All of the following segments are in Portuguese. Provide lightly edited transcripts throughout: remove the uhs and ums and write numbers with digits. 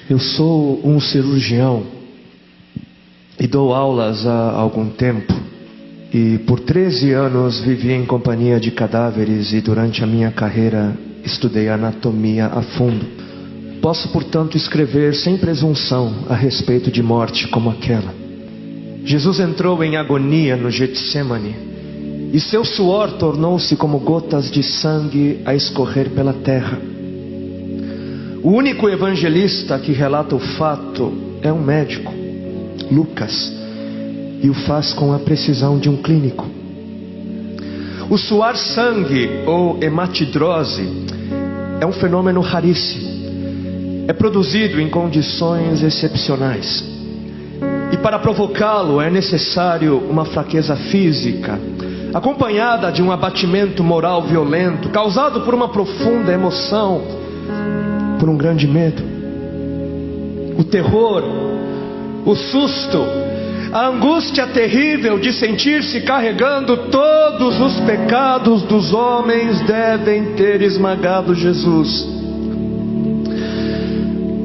Eu sou um cirurgião e dou aulas há algum tempo. E por 13 anos vivi em companhia de cadáveres e durante a minha carreira estudei anatomia a fundo. Posso, portanto, escrever sem presunção a respeito de morte como aquela. Jesus entrou em agonia no Getsemane e seu suor tornou-se como gotas de sangue a escorrer pela terra. O único evangelista que relata o fato é um médico, Lucas, e o faz com a precisão de um clínico. O suar sangue, ou hematidrose, é um fenômeno raríssimo. É produzido em condições excepcionais. E para provocá-lo é necessário uma fraqueza física, acompanhada de um abatimento moral violento, causado por uma profunda emoção, por um grande medo. O terror, o susto, a angústia terrível de sentir-se carregando todos os pecados dos homens devem ter esmagado Jesus.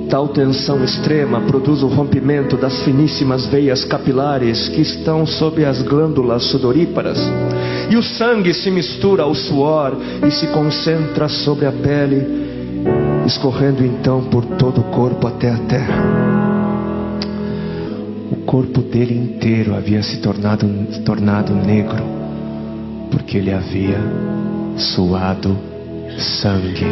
Tal tensão extrema produz o rompimento das finíssimas veias capilares que estão sob as glândulas sudoríparas, e o sangue se mistura ao suor e se concentra sobre a pele, escorrendo então por todo o corpo até a terra. O corpo dele inteiro havia se tornado negro, porque ele havia suado sangue.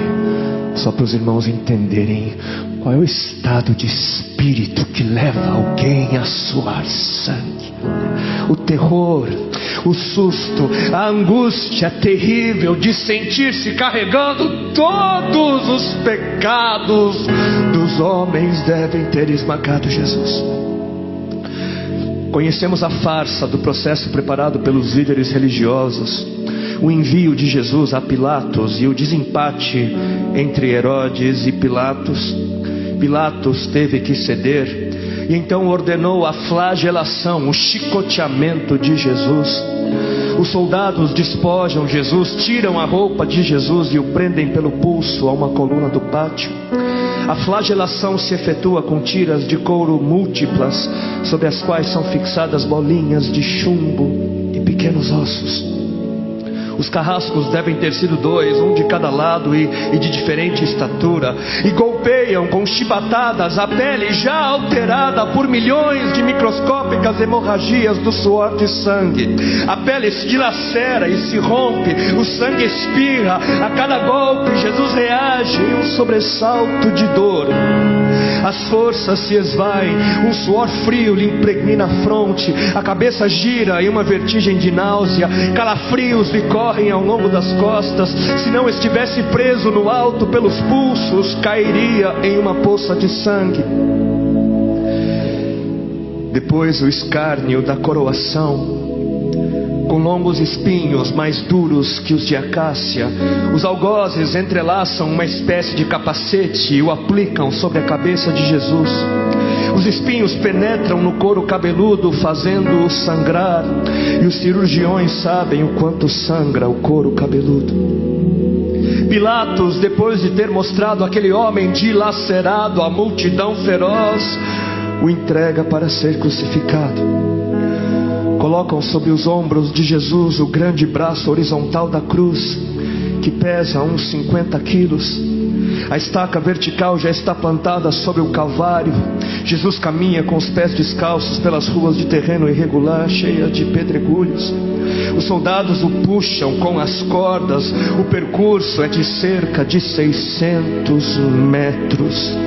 Só para os irmãos entenderem qual é o estado de espírito que leva alguém a suar sangue. O terror, o susto, a angústia terrível de sentir-se carregando todos os pecados dos homens devem ter esmagado Jesus. Conhecemos a farsa do processo preparado pelos líderes religiosos, o envio de Jesus a Pilatos e o desempate entre Herodes e Pilatos. Pilatos teve que ceder e então ordenou a flagelação, o chicoteamento de Jesus. Os soldados despojam Jesus, tiram a roupa de Jesus e o prendem pelo pulso a uma coluna do pátio. A flagelação se efetua com tiras de couro múltiplas, sobre as quais são fixadas bolinhas de chumbo e pequenos ossos. Os carrascos devem ter sido 2, um de cada lado e de diferente estatura, e golpeiam com chibatadas a pele já alterada por milhões de microscópicas hemorragias do suor de sangue. A pele se dilacera e se rompe, o sangue espirra. A cada golpe Jesus reage em um sobressalto de dor. As forças se esvaem, um suor frio lhe impregna a fronte, a cabeça gira em uma vertigem de náusea, calafrios lhe correm ao longo das costas. Se não estivesse preso no alto pelos pulsos, cairia em uma poça de sangue. Depois o escárnio da coroação, com longos espinhos mais duros que os de acácia. Os algozes entrelaçam uma espécie de capacete e o aplicam sobre a cabeça de Jesus. Os espinhos penetram no couro cabeludo, fazendo-o sangrar, e os cirurgiões sabem o quanto sangra o couro cabeludo. Pilatos, depois de ter mostrado aquele homem dilacerado à multidão feroz, o entrega para ser crucificado. Colocam sobre os ombros de Jesus o grande braço horizontal da cruz, que pesa uns 50 quilos. A estaca vertical já está plantada sobre o Calvário. Jesus caminha com os pés descalços pelas ruas de terreno irregular, cheia de pedregulhos. Os soldados o puxam com as cordas. O percurso é de cerca de 600 metros.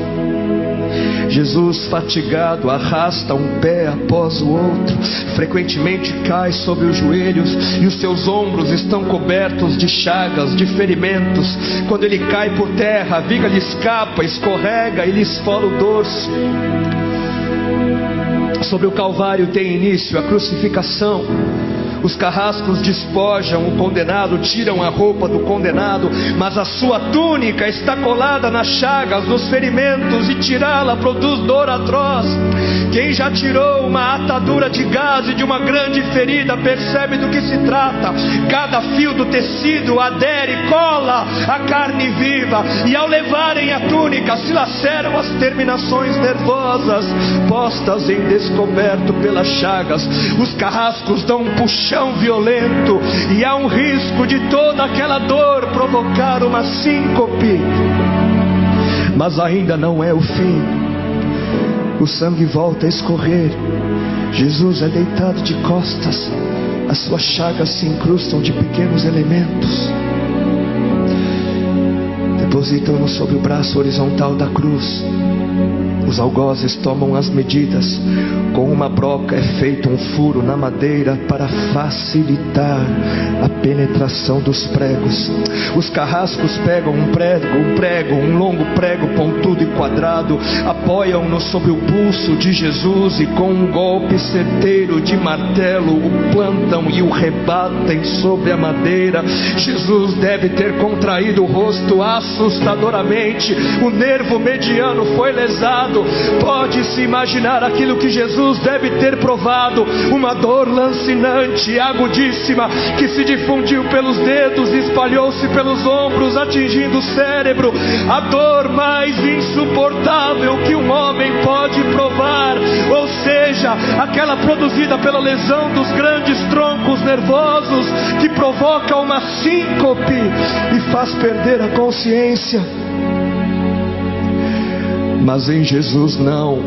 Jesus, fatigado, arrasta um pé após o outro. Frequentemente cai sobre os joelhos e os seus ombros estão cobertos de chagas, de ferimentos. Quando ele cai por terra, a viga lhe escapa, escorrega e lhe esfola o dorso. Sobre o Calvário tem início a crucificação. Os carrascos despojam o condenado, tiram a roupa do condenado, mas a sua túnica está colada nas chagas, nos ferimentos, e tirá-la produz dor atroz. Quem já tirou uma atadura de gaze de uma grande ferida percebe do que se trata. Cada fio do tecido adere, cola a carne viva, e ao levarem a túnica se laceram as terminações nervosas postas em descoberto pelas chagas. Os carrascos dão um puxão violento, e há um risco de toda aquela dor provocar uma síncope. Mas ainda não é o fim. O sangue volta a escorrer. Jesus é deitado de costas. As suas chagas se incrustam de pequenos elementos. Depositam-no sobre o braço horizontal da cruz. Os algozes tomam as medidas. Com uma broca é feito um furo na madeira para facilitar a penetração dos pregos. Os carrascos pegam um longo prego pontudo e quadrado, apoiam-no sobre o pulso de Jesus e com um golpe certeiro de martelo o plantam e o rebatem sobre a madeira. Jesus deve ter contraído o rosto assustadoramente. O nervo mediano foi lesado. Pode-se imaginar aquilo que Jesus deve ter provado: uma dor lancinante, agudíssima, que se difundiu pelos dedos e espalhou-se pelos ombros, atingindo o cérebro. A dor mais insuportável que um homem pode provar, ou seja, aquela produzida pela lesão dos grandes troncos nervosos, que provoca uma síncope e faz perder a consciência. Mas em Jesus não.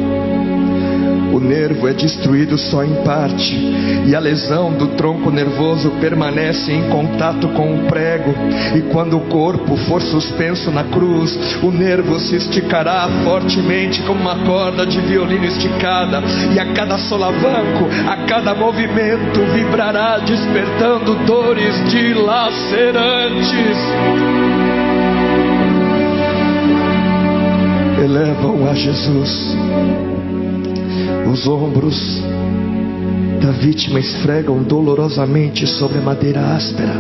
O nervo é destruído só em parte, e a lesão do tronco nervoso permanece em contato com o prego. E quando o corpo for suspenso na cruz, o nervo se esticará fortemente como uma corda de violino esticada, e a cada solavanco, a cada movimento, vibrará despertando dores dilacerantes. Elevam a Jesus. Os ombros da vítima esfregam dolorosamente sobre a madeira áspera.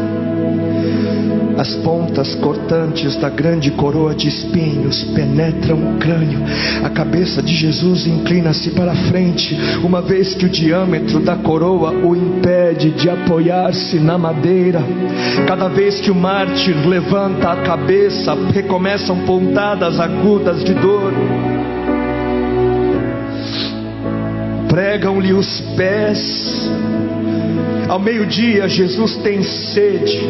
As pontas cortantes da grande coroa de espinhos penetram o crânio. A cabeça de Jesus inclina-se para a frente, uma vez que o diâmetro da coroa o impede de apoiar-se na madeira. Cada vez que o mártir levanta a cabeça, recomeçam pontadas agudas de dor. Pregam-lhe os pés. Ao meio-dia, Jesus tem sede.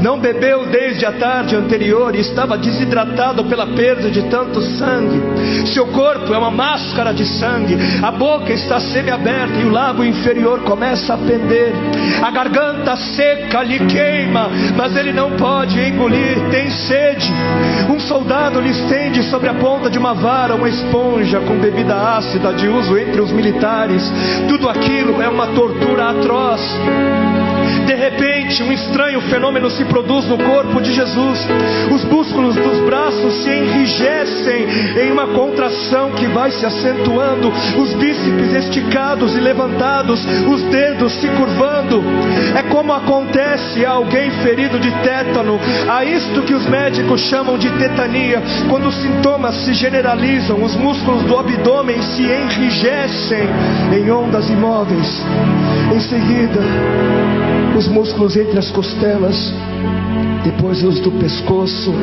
Não bebeu desde a tarde anterior e estava desidratado pela perda de tanto sangue. Seu corpo é uma máscara de sangue. A boca está semiaberta e o lábio inferior começa a pender. A garganta seca lhe queima, mas ele não pode engolir. Tem sede. Um soldado lhe estende sobre a ponta de uma vara uma esponja com bebida ácida de uso entre os militares. Tudo aquilo é uma tortura atroz. De repente, um estranho fenômeno se produz no corpo de Jesus. Os músculos dos braços se enrijecem em uma contração que vai se acentuando, os bíceps esticados e levantados, os dedos se curvando. É como acontece a alguém ferido de tétano, a isto que os médicos chamam de tetania. Quando os sintomas se generalizam, os músculos do abdômen se enrijecem em ondas imóveis. Em seguida, os músculos entre as costelas, depois os do pescoço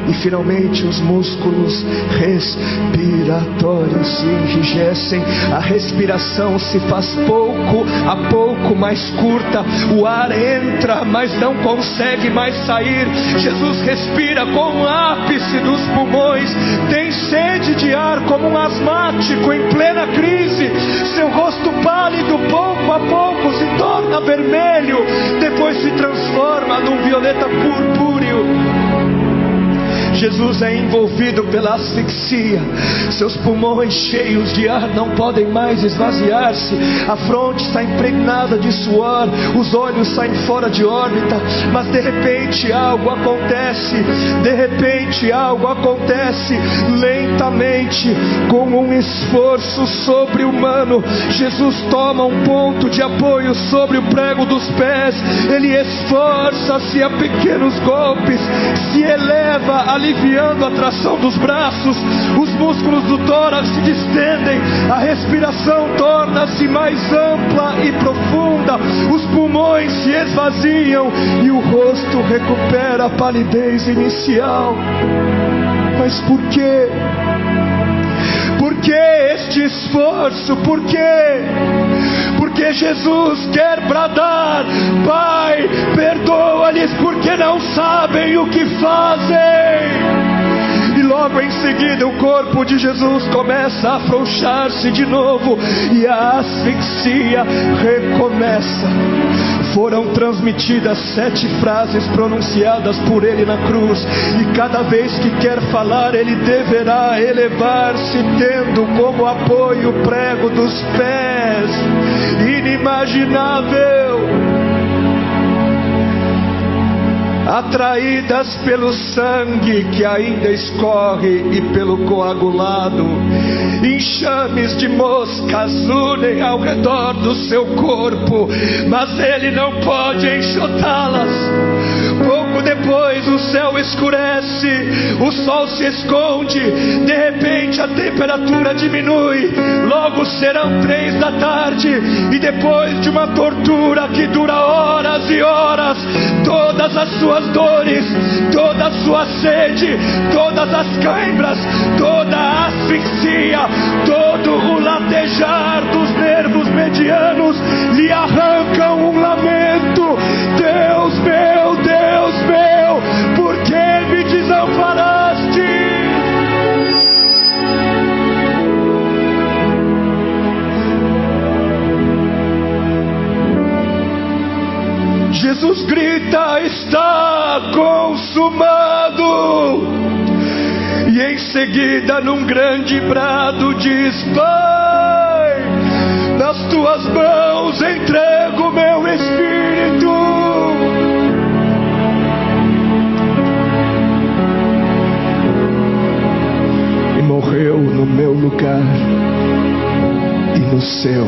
e finalmente os músculos respiratórios se enrijecem. A respiração se faz pouco a pouco mais curta. O ar entra, mas não consegue mais sair. Jesus respira com o ápice dos pulmões. Tem sede de ar como um asmático em plena crise. Seu rosto pálido pouco a pouco se torna vermelho, depois se transforma num violeta purpúreo. Jesus é envolvido pela asfixia. Seus pulmões cheios de ar não podem mais esvaziar-se. A fronte está impregnada de suor, os olhos saem fora de órbita. Mas de repente algo acontece. De repente algo acontece. Lentamente, com um esforço sobre-humano, Jesus toma um ponto de apoio sobre o prego dos pés. Ele esforça-se a pequenos golpes, se eleva, aliviando a tração dos braços. Os músculos do tórax se distendem, a respiração torna-se mais ampla e profunda, os pulmões se esvaziam e o rosto recupera a palidez inicial. Mas por quê? Por que este esforço? Por quê? Porque Jesus quer bradar: Pai, perdoa-lhes porque não sabem o que fazem. E logo em seguida o corpo de Jesus começa a afrouxar-se de novo e a asfixia recomeça. Foram transmitidas 7 frases pronunciadas por ele na cruz, e cada vez que quer falar ele deverá elevar-se, tendo como apoio o prego dos pés. Inimaginável! Atraídas pelo sangue que ainda escorre e pelo coagulado, enxames de moscas unem ao redor do seu corpo, mas ele não pode enxotá-las. Pouco depois o céu escurece, o sol se esconde, de repente a temperatura diminui. Logo serão 3 da tarde, e depois de uma tortura que dura horas e horas, todas as suas dores, toda a sua sede, todas as cãibras, toda a asfixia, todo o latejar dos nervos medianos lhe arrancam um lamento: Deus meu, por que me desamparaste? Jesus grita: está consumado. E em seguida, num grande brado, diz: Pai, nas tuas mãos entrego meu espírito. E morreu no meu lugar e no seu.